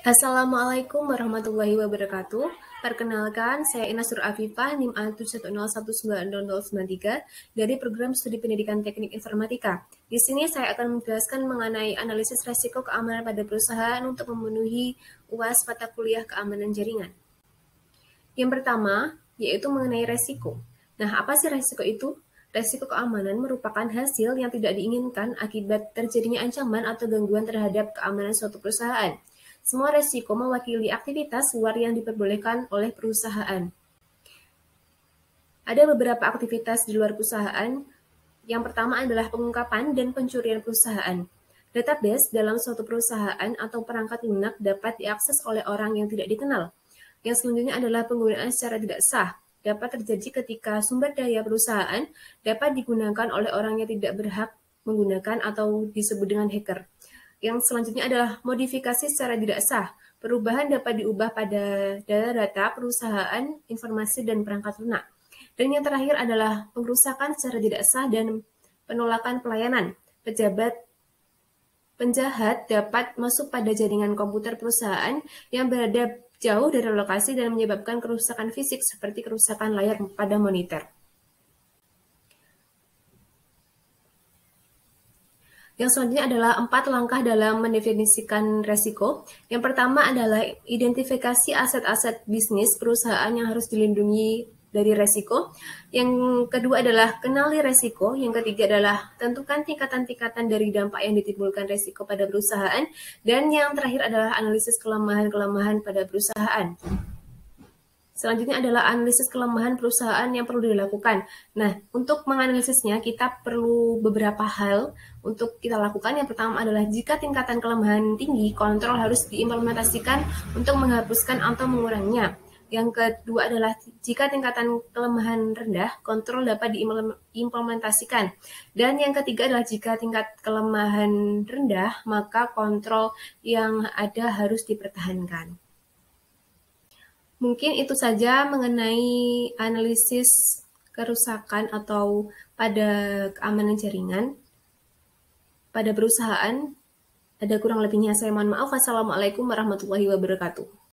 Assalamualaikum warahmatullahi wabarakatuh. Perkenalkan, saya Ina Sur Afifah, NIM A71019093 dari Program Studi Pendidikan Teknik Informatika. Di sini saya akan menjelaskan mengenai analisis resiko keamanan pada perusahaan untuk memenuhi UAS mata kuliah keamanan jaringan. Yang pertama, yaitu mengenai resiko. Nah, apa sih resiko itu? Resiko keamanan merupakan hasil yang tidak diinginkan akibat terjadinya ancaman atau gangguan terhadap keamanan suatu perusahaan. Semua resiko mewakili aktivitas luar yang diperbolehkan oleh perusahaan. Ada beberapa aktivitas di luar perusahaan. Yang pertama adalah pengungkapan dan pencurian perusahaan. Database dalam suatu perusahaan atau perangkat lunak dapat diakses oleh orang yang tidak dikenal. Yang selanjutnya adalah penggunaan secara tidak sah. Dapat terjadi ketika sumber daya perusahaan dapat digunakan oleh orang yang tidak berhak menggunakan atau disebut dengan hacker. Yang selanjutnya adalah modifikasi secara tidak sah. Perubahan dapat diubah pada data perusahaan, informasi, dan perangkat lunak. Dan yang terakhir adalah pengrusakan secara tidak sah dan penolakan pelayanan. Penjahat dapat masuk pada jaringan komputer perusahaan yang berada jauh dari lokasi dan menyebabkan kerusakan fisik seperti kerusakan layar pada monitor. Yang selanjutnya adalah 4 langkah dalam mendefinisikan resiko. Yang pertama adalah identifikasi aset-aset bisnis perusahaan yang harus dilindungi dari resiko. Yang kedua adalah kenali resiko. Yang ketiga adalah tentukan tingkatan-tingkatan dari dampak yang ditimbulkan resiko pada perusahaan. Dan yang terakhir adalah analisis kelemahan-kelemahan pada perusahaan. Selanjutnya adalah analisis kelemahan perusahaan yang perlu dilakukan. Nah, untuk menganalisisnya kita perlu beberapa hal untuk kita lakukan. Yang pertama adalah jika tingkatan kelemahan tinggi, kontrol harus diimplementasikan untuk menghapuskan atau menguranginya. Yang kedua adalah jika tingkatan kelemahan rendah, kontrol dapat diimplementasikan. Dan yang ketiga adalah jika tingkat kelemahan rendah, maka kontrol yang ada harus dipertahankan. Mungkin itu saja mengenai analisis kerusakan atau pada keamanan jaringan pada perusahaan. Ada kurang lebihnya saya mohon maaf. Wassalamualaikum warahmatullahi wabarakatuh.